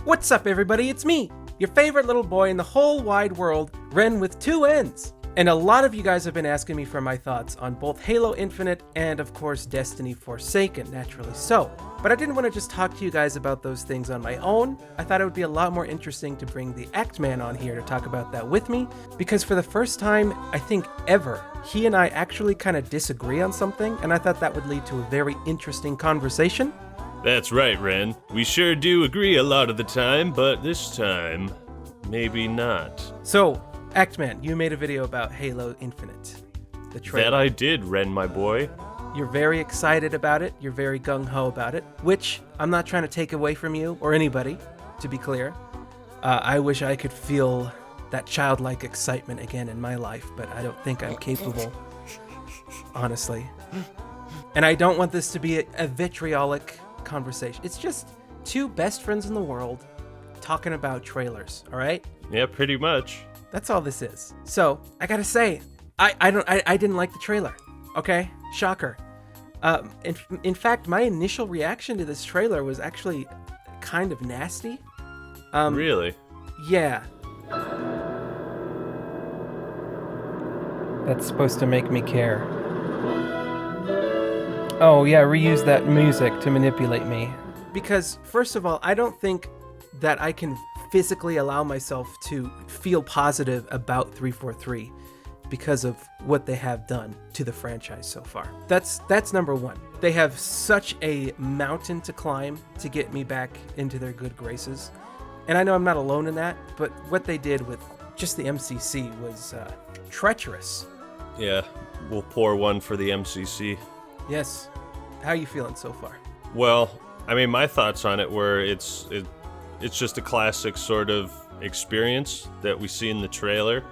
What's up, everybody? It's me, your favorite little boy in the whole wide world, Ren with 2 N's. And a lot of you guys have been asking me for my thoughts on both Halo Infinite and, of course, Destiny Forsaken, naturally so. But I didn't want to just talk to you guys about those things on my own. I thought it would be a lot more interesting to bring the Act Man on here to talk about that with me, because for the first time, I think ever, he and I actually kind of disagree on something, and I thought that would lead to a very interesting conversation. That's right, Ren. We sure do agree a lot of the time, but this time, maybe not. So, Actman, you made a video about Halo Infinite, the trailer. That I did, Ren, my boy. You're very excited about it. You're very gung-ho about it, which I'm not trying to take away from you or anybody, to be clear. I wish I could feel that childlike excitement again in my life, but I don't think I'm capable, honestly. And I don't want this to be a vitriolic conversation. It's just two best friends in the world talking about trailers, all right? Yeah, pretty much. That's all this is. So, I gotta say, I didn't like the trailer, okay? Shocker. In fact, my initial reaction to this trailer was actually kind of nasty. Really? Yeah. That's supposed to make me care. Oh yeah, reuse that music to manipulate me. Because, first of all, I don't think that I can physically allow myself to feel positive about 343 because of what they have done to the franchise so far. That's number one. They have such a mountain to climb to get me back into their good graces. And I know I'm not alone in that, but what they did with just the MCC was treacherous. Yeah, we'll pour one for the MCC. Yes. How are you feeling so far? Well, I mean, my thoughts on it were it's just a classic sort of experience that we see in the trailer,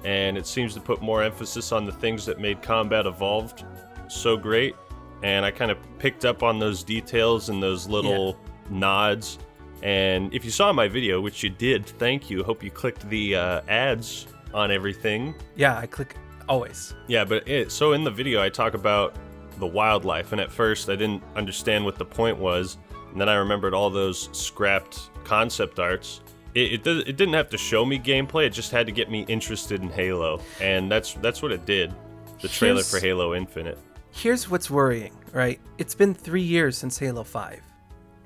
and it seems to put more emphasis on the things that made Combat Evolved so great, and I kind of picked up on those details and those little nods, and if you saw my video, which you did, thank you, hope you clicked the ads on everything. Yeah, I click always. Yeah, but so in the video I talk about the wildlife, and at first I didn't understand what the point was, and then I remembered all those scrapped concept arts. It didn't have to show me gameplay, it just had to get me interested in Halo, and that's what it did, the trailer for Halo Infinite. Here's what's worrying, right? It's been 3 years since Halo 5,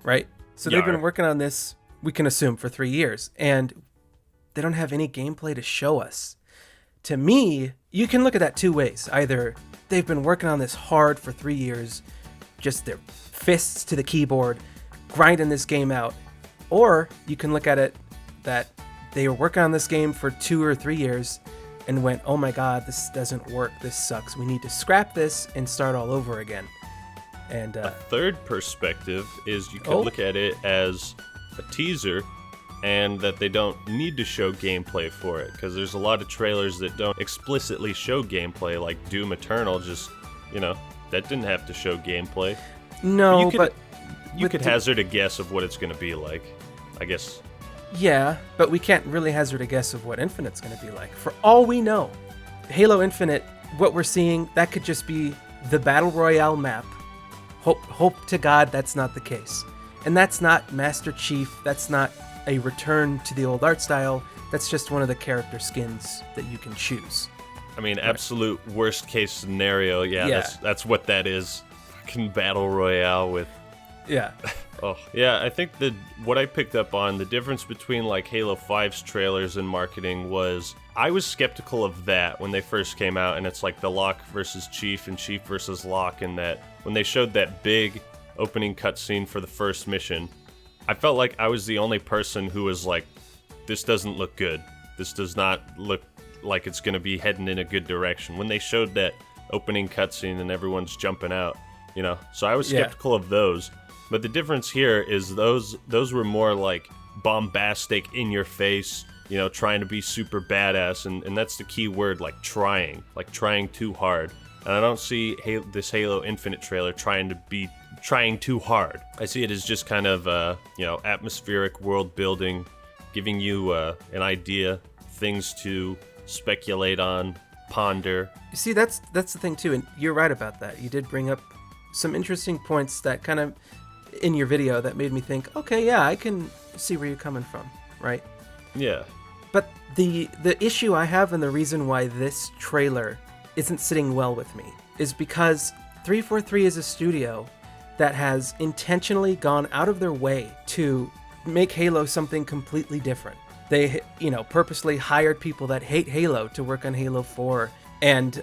right? So they've been working on this, we can assume, for 3 years, and they don't have any gameplay to show us. To me, you can look at that two ways. Either they've been working on this hard for 3 years, just their fists to the keyboard, grinding this game out, or you can look at it that they were working on this game for 2 or 3 years and went, oh my god, this doesn't work, this sucks, we need to scrap this and start all over again. And a third perspective is you can look at it as a teaser, and that they don't need to show gameplay for it, because there's a lot of trailers that don't explicitly show gameplay, like Doom Eternal, just, that didn't have to show gameplay. No, but you could hazard a guess of what it's going to be like, I guess. Yeah, but we can't really hazard a guess of what Infinite's going to be like. For all we know, Halo Infinite, what we're seeing, that could just be the Battle Royale map. Hope to God that's not the case. And that's not Master Chief, that's not a return to the old art style, that's just one of the character skins that you can choose. I mean, absolute worst case scenario, that's what that is. Fucking Battle Royale with... Yeah. Oh, yeah, I think that what I picked up on, the difference between like Halo 5's trailers and marketing was, I was skeptical of that when they first came out, and it's like the Locke versus Chief and Chief versus Locke, and that when they showed that big opening cutscene for the first mission, I felt like I was the only person who was like, this doesn't look good. This does not look like it's going to be heading in a good direction. When they showed that opening cutscene and everyone's jumping out, so I was skeptical of those. But the difference here is those were more like bombastic, in your face, trying to be super badass, and that's the key word, like trying too hard. And I don't see this Halo Infinite trailer trying too hard. I see it as just kind of atmospheric world building, giving you an idea, things to speculate on, ponder. You see, that's the thing too, and you're right about that. You did bring up some interesting points that kind of in your video that made me think, okay, yeah, I can see where you're coming from, right? Yeah. But the issue I have and the reason why this trailer isn't sitting well with me is because 343 is a studio that has intentionally gone out of their way to make Halo something completely different. They, purposely hired people that hate Halo to work on Halo 4. And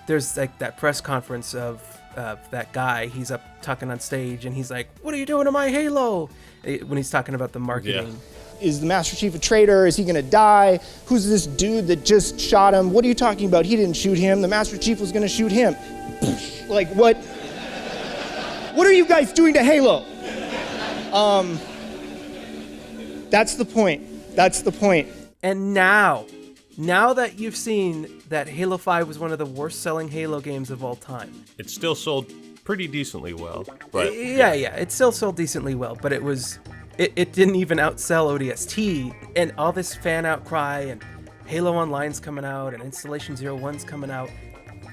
there's like that press conference of that guy. He's up talking on stage and he's like, "What are you doing to my Halo?" When he's talking about the marketing. Yeah. Is the Master Chief a traitor? Is he gonna die? Who's this dude that just shot him? What are you talking about? He didn't shoot him. The Master Chief was gonna shoot him. Like, what? What are you guys doing to Halo? That's the point. That's the point. And now that you've seen that Halo 5 was one of the worst selling Halo games of all time. It still sold pretty decently well. But yeah, it still sold decently well, but it didn't even outsell ODST, and all this fan outcry and Halo Online's coming out and Installation 01's coming out.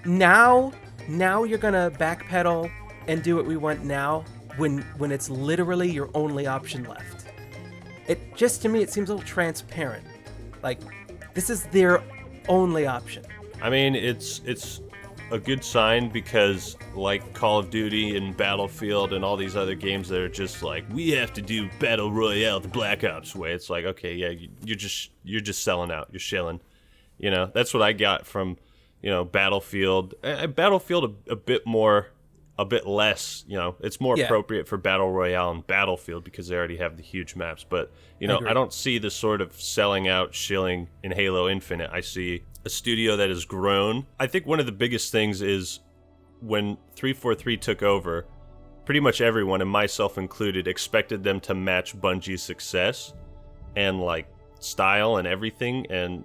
Now you're gonna backpedal and do what we want now when it's literally your only option left. It just, to me, it seems a little transparent. Like, this is their only option. I mean, it's a good sign because, like Call of Duty and Battlefield and all these other games that are just like, we have to do Battle Royale the Black Ops way. It's like, okay, yeah, you're just selling out. You're shilling. That's what I got from, Battlefield. Battlefield a bit less, it's more appropriate for Battle Royale and Battlefield because they already have the huge maps. But, I don't see the sort of selling out, shilling in Halo Infinite. I see a studio that has grown. I think one of the biggest things is when 343 took over, pretty much everyone, and myself included, expected them to match Bungie's success and, like, style and everything. And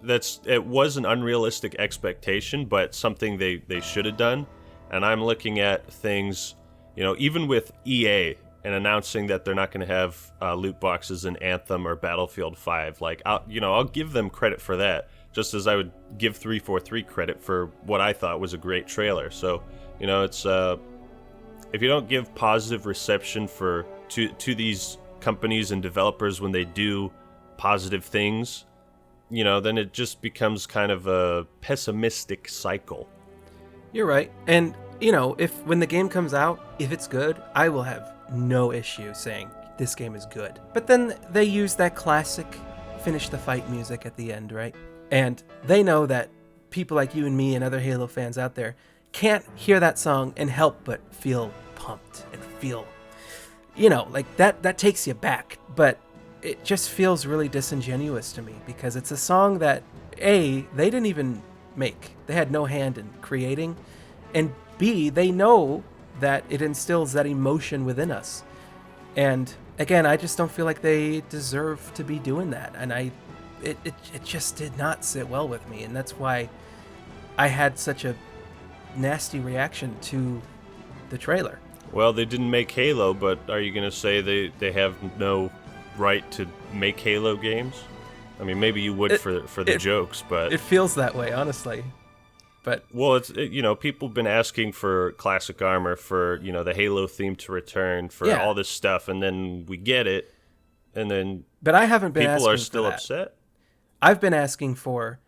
it was an unrealistic expectation, but something they should have done. And I'm looking at things, even with EA and announcing that they're not going to have loot boxes in Anthem or Battlefield 5. Like, I'll give them credit for that, just as I would give 343 credit for what I thought was a great trailer. So, it's if you don't give positive reception to these companies and developers when they do positive things, then it just becomes kind of a pessimistic cycle. You're right. And, when the game comes out, if it's good, I will have no issue saying this game is good. But then they use that classic finish the fight music at the end, right? And they know that people like you and me and other Halo fans out there can't hear that song and help but feel pumped and feel, like that takes you back. But it just feels really disingenuous to me because it's a song that, A, they didn't even make. They had no hand in creating, and B, they know that it instills that emotion within us. And again, I just don't feel like they deserve to be doing that, and it just did not sit well with me, and that's why I had such a nasty reaction to the trailer. Well, they didn't make Halo, but are you going to say they have no right to make Halo games? I mean, maybe you would for the jokes, but it feels that way, honestly. But it's people have been asking for classic armor, for the Halo theme to return, for all this stuff, and then we get it, and then but I haven't been. People are still upset. I've been asking for,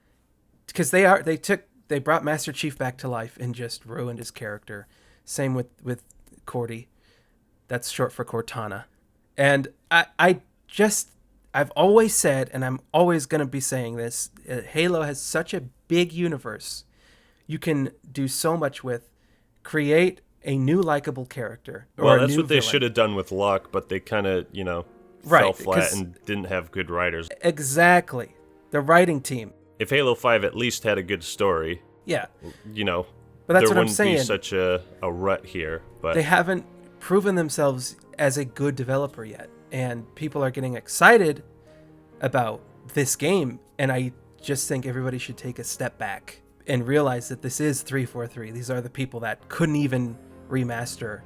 because they brought Master Chief back to life and just ruined his character. Same with Cordy. That's short for Cortana, and I've always said, and I'm always going to be saying this, Halo has such a big universe. You can do so much with, create a new likable character. Well, that's what they should have done with Locke, but they kind of, fell flat and didn't have good writers. Exactly. The writing team. If Halo 5 at least had a good story, but that's there what I'm wouldn't saying. be such a rut here. But they haven't proven themselves as a good developer yet. And people are getting excited about this game, and I just think everybody should take a step back and realize that this is 343. These are the people that couldn't even remaster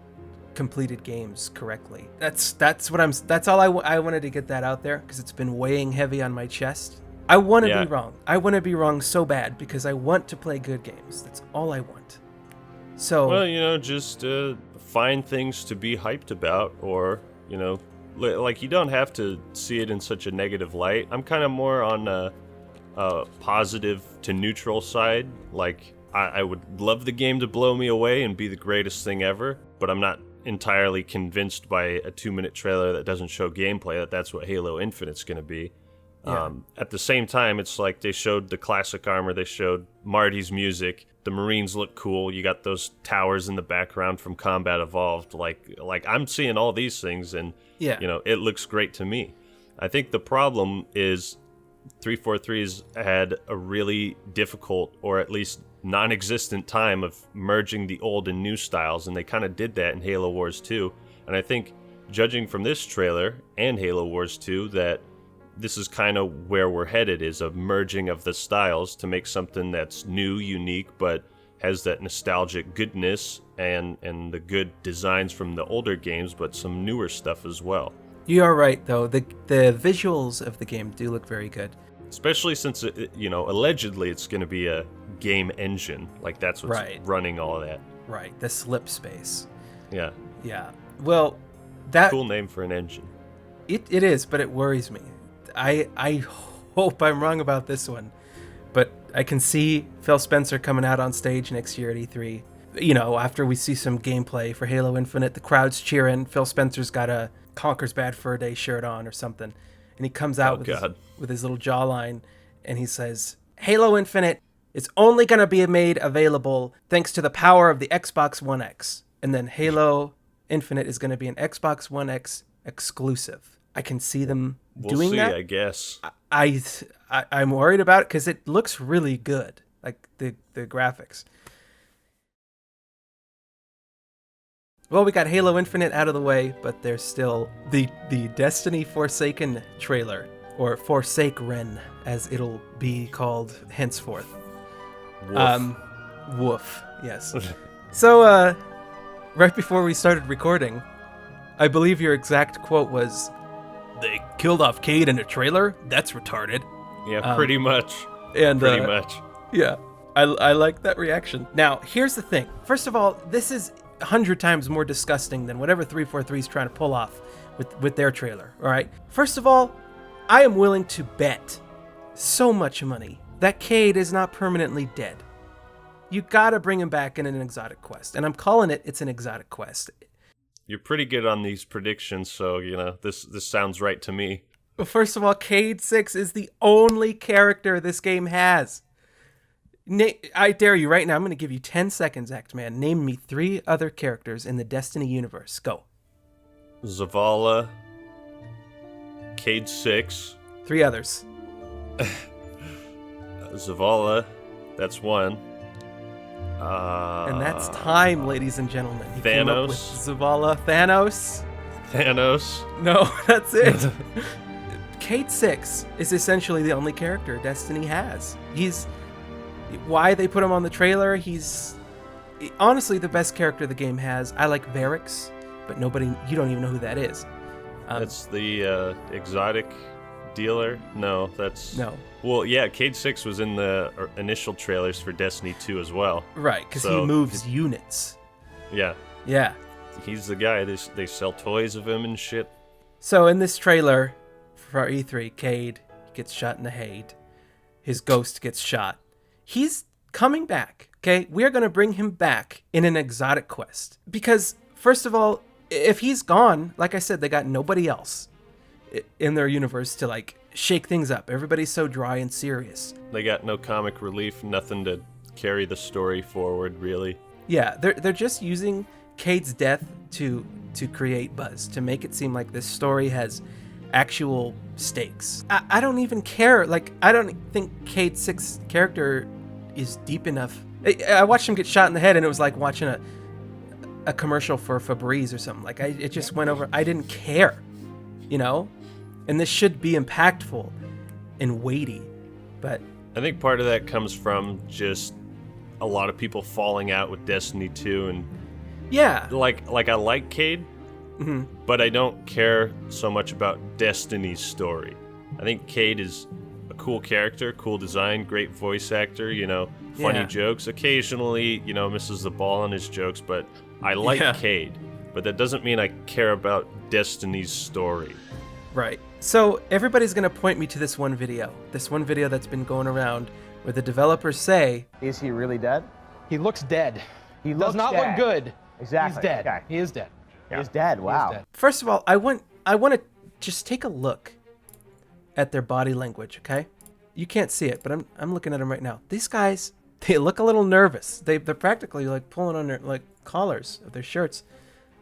completed games correctly. That's all I wanted to get that out there because it's been weighing heavy on my chest. I want to be wrong. I want to be wrong so bad because I want to play good games. That's all I want. So, well, just find things to be hyped about, or like you don't have to see it in such a negative light. I'm kind of more on a positive to neutral side. Like I would love the game to blow me away and be the greatest thing ever, but I'm not entirely convinced by a 2-minute trailer that doesn't show gameplay that that's what Halo Infinite's going to be. Yeah. At the same time, it's like they showed the classic armor, they showed Marty's music, the Marines look cool, you got those towers in the background from Combat Evolved. Like I'm seeing all these things, and it looks great to me. I think the problem is 343's had a really difficult, or at least non-existent time of merging the old and new styles, and they kind of did that in Halo Wars 2. And I think, judging from this trailer and Halo Wars 2, that this is kind of where we're headed, is a merging of the styles to make something that's new, unique, but has that nostalgic goodness and the good designs from the older games, but some newer stuff as well. You are right, though. The visuals of the game do look very good. Especially since, allegedly it's going to be a game engine. Like, that's what's running all of that. Right, the slip space. Yeah. Yeah. Well, that... Cool name for an engine. It is, but it worries me. I hope I'm wrong about this one, but I can see Phil Spencer coming out on stage next year at E3. After we see some gameplay for Halo Infinite, the crowd's cheering. Phil Spencer's got a Conker's Bad Fur Day shirt on or something, and he comes out with his little jawline, and he says, Halo Infinite is only going to be made available thanks to the power of the Xbox One X. And then Halo Infinite is going to be an Xbox One X exclusive. I can see them doing that. We'll see, I guess. I'm worried about it because it looks really good, like the graphics. Well, we got Halo Infinite out of the way, but there's still the Destiny Forsaken trailer, or Forsaken, as it'll be called henceforth. Woof. Woof, yes. So, right before we started recording, I believe your exact quote was, "They killed off Cade in a trailer? That's retarded." Yeah, pretty much. And pretty much. Yeah, I like that reaction. Now, here's the thing. First of all, this is 100 times more disgusting than whatever 343 is trying to pull off with their trailer, all right? First of all, I am willing to bet so much money that Cade is not permanently dead. You gotta bring him back in an exotic quest, and I'm calling it's an exotic quest. You're pretty good on these predictions, so, this sounds right to me. Well, first of all, Cade 6 is the only character this game has. I dare you right now, I'm going to give you 10 seconds, Act-Man. Name me 3 other characters in the Destiny universe. Go. Zavala, Cade 6. 3 others. Zavala, that's one. And that's time, ladies and gentlemen. He Thanos. came up with Zavala. Thanos. No, that's it. Cade 6 is essentially the only character Destiny has. Why they put him on the trailer, he's honestly the best character the game has. I like Varix, but you don't even know who that is. That's the exotic dealer? No, that's... No. Well, yeah, Cade 6 was in the initial trailers for Destiny 2 as well. Right, because he moves units. Yeah. Yeah. He's the guy. They sell toys of him and shit. So in this trailer for E3, Cade gets shot in the head. His ghost gets shot. He's coming back, okay? We're going to bring him back in an exotic quest. Because, first of all, if he's gone, like I said, they got nobody else in their universe to, shake things up. Everybody's so dry and serious. They got no comic relief, nothing to carry the story forward, really. Yeah, they're just using Cade's death to create buzz, to make it seem like this story has actual stakes. I don't even care. I don't think Cade 6's character is deep enough. I watched him get shot in the head, and it was like watching a commercial for Febreze or something. It just went over. I didn't care, And this should be impactful and weighty, but I think part of that comes from just a lot of people falling out with Destiny 2, and yeah, I like Cade, mm-hmm. but I don't care so much about Destiny's story. I think Cade is a cool character, cool design, great voice actor, funny jokes. Occasionally, misses the ball on his jokes, but I like Cade. But that doesn't mean I care about Destiny's story. Right. So everybody's going to point me to this one video that's been going around where the developers say, is he really dead? He looks dead. He does not dead. look good. Exactly. He's dead. Okay. He is dead. Yeah. He's dead. Wow. He is dead. First of all, I want to just take a look at their body language, okay? You can't see it, but I'm looking at them right now. These guys, they look a little nervous. They're practically like pulling on their like collars of their shirts,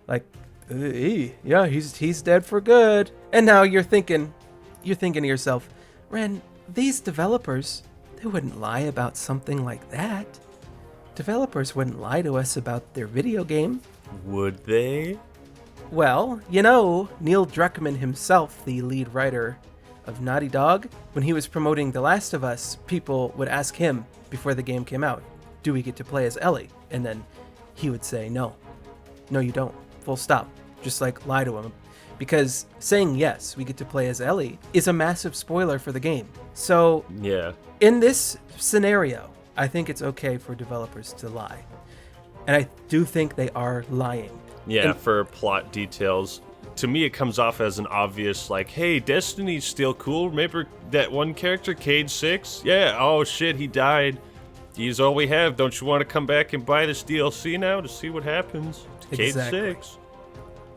like, yeah, he's dead for good. And now you're thinking to yourself, Ren, these developers, they wouldn't lie about something like that. Developers wouldn't lie to us about their video game. Would they? Well, Neil Druckmann himself, the lead writer of Naughty Dog, when he was promoting The Last of Us, people would ask him before the game came out, do we get to play as Ellie? And then he would say, no, you don't. Full stop. Just like lie to him. Because saying yes, we get to play as Ellie is a massive spoiler for the game. So yeah, in this scenario, I think it's okay for developers to lie. And I do think they are lying. Yeah, and for plot details. To me, it comes off as an obvious, like, hey, Destiny's still cool. Remember that one character, Cade 6? Yeah, oh shit, he died. He's all we have. Don't you want to come back and buy this DLC now to see what happens to Cade 6?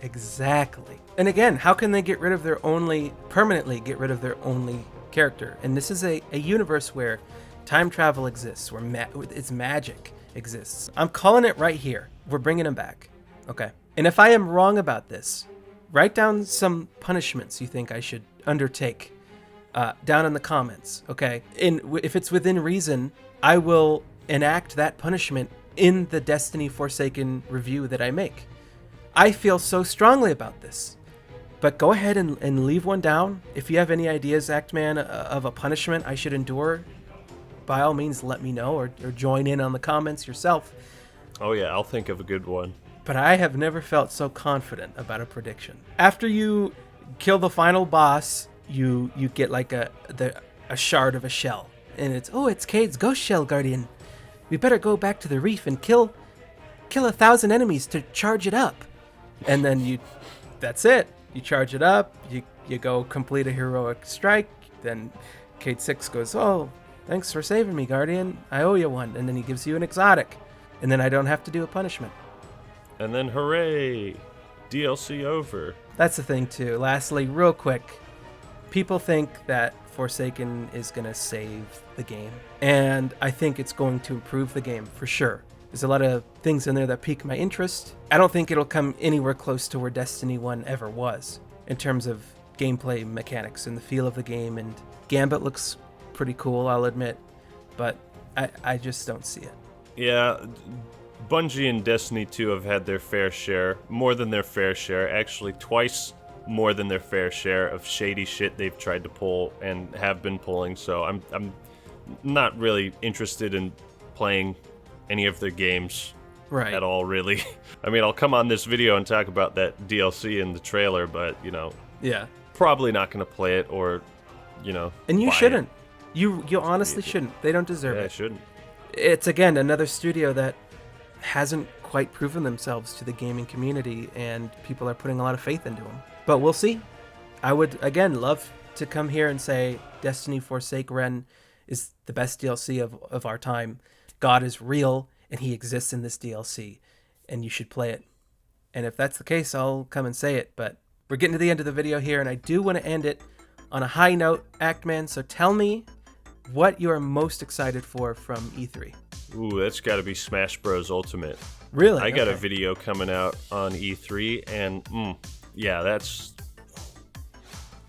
Exactly. And again, how can they permanently get rid of their only character? And this is a universe where time travel exists, where its magic exists. I'm calling it right here. We're bringing him back. Okay. And if I am wrong about this, write down some punishments you think I should undertake down in the comments, okay? And if it's within reason, I will enact that punishment in the Destiny Forsaken review that I make. I feel so strongly about this. But go ahead and leave one down. If you have any ideas, Actman, of a punishment I should endure, by all means let me know, or join in on the comments yourself. Oh yeah, I'll think of a good one. But I have never felt so confident about a prediction. After you kill the final boss, you get like a shard of a shell. And it's Cade's ghost shell, Guardian. We better go back to the reef and kill 1,000 enemies to charge it up. And then that's it. You charge it up, you go complete a heroic strike, then Cade 6 goes, oh, thanks for saving me, Guardian. I owe you one. And then he gives you an exotic. And then I don't have to do a punishment. And then hooray, DLC over. That's the thing too. Lastly, real quick, people think that Forsaken is going to save the game. And I think it's going to improve the game for sure. There's a lot of things in there that pique my interest. I don't think it'll come anywhere close to where Destiny 1 ever was in terms of gameplay mechanics and the feel of the game. And Gambit looks pretty cool, I'll admit. But I just don't see it. Yeah, Bungie and Destiny 2 have had their fair share, more than their fair share, actually twice more than their fair share of shady shit they've tried to pull and have been pulling, so I'm not really interested in playing any of their games at all, really. I mean, I'll come on this video and talk about that DLC in the trailer, but, yeah, probably not going to play it or, And you shouldn't. You honestly shouldn't. They don't deserve it. Yeah, I shouldn't. It's, again, another studio that hasn't quite proven themselves to the gaming community, and people are putting a lot of faith into them. But we'll see. I would, again, love to come here and say Destiny Forsaken is the best DLC of our time. God is real, and he exists in this DLC, and you should play it. And if that's the case, I'll come and say it. But we're getting to the end of the video here, and I do want to end it on a high note, Actman. So tell me what you are most excited for from E3. Ooh, that's got to be Smash Bros. Ultimate. Really? I got a video coming out on E3, and yeah, that's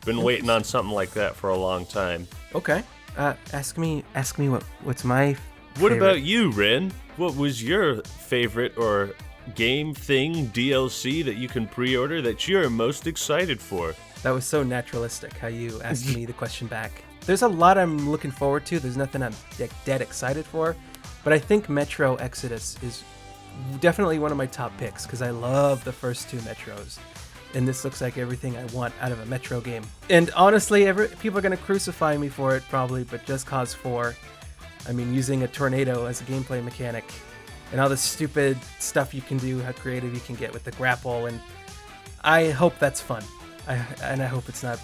been waiting on something like that for a long time. Okay. Ask me what's my What favorite. about you, Ren? What was your favorite or game thing DLC that you can pre-order that you're most excited for? That was so naturalistic how you asked me the question back. There's a lot I'm looking forward to. There's nothing I'm dead excited for. But I think Metro Exodus is definitely one of my top picks because I love the first two Metros. And this looks like everything I want out of a Metro game. And honestly, people are going to crucify me for it probably, but Just Cause 4, I mean, using a tornado as a gameplay mechanic and all the stupid stuff you can do, how creative you can get with the grapple, and I hope that's fun. And I hope it's not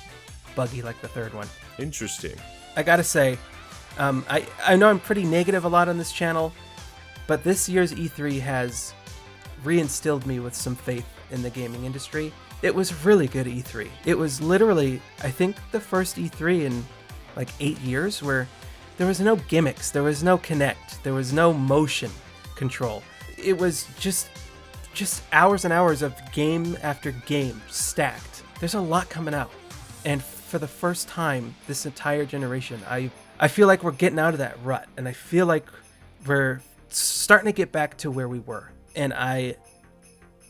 buggy like the third one. Interesting. I gotta say, I know I'm pretty negative a lot on this channel, but this year's E3 has reinstilled me with some faith in the gaming industry. It was really good E3. It was literally, I think, the first E3 in like 8 years where there was no gimmicks, there was no Kinect, there was no motion control. It was just hours and hours of game after game stacked. There's a lot coming out. And for the first time this entire generation, I feel like we're getting out of that rut, and I feel like we're starting to get back to where we were. And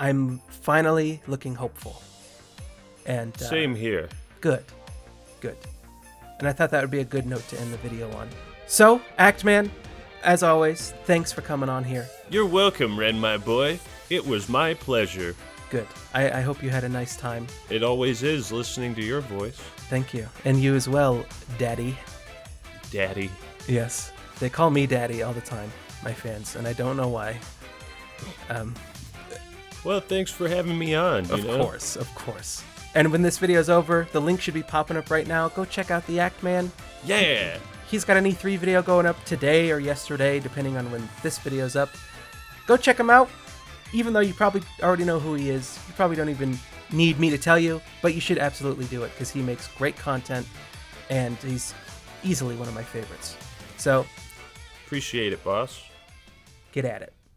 I'm finally looking hopeful. And same here. Good. And I thought that would be a good note to end the video on. So, Actman, as always, thanks for coming on here. You're welcome, Ren, my boy. It was my pleasure. Good. I hope you had a nice time. It always is listening to your voice. Thank you. And you as well, Daddy. Daddy. Yes. They call me Daddy all the time, my fans, and I don't know why. Well, thanks for having me on. Of course. And when this video is over, the link should be popping up right now. Go check out the Actman. Yeah. He's got an E3 video going up today or yesterday, depending on when this video's up. Go check him out. Even though you probably already know who he is, you probably don't even need me to tell you, but you should absolutely do it because he makes great content and he's easily one of my favorites. So, appreciate it, boss. Get at it.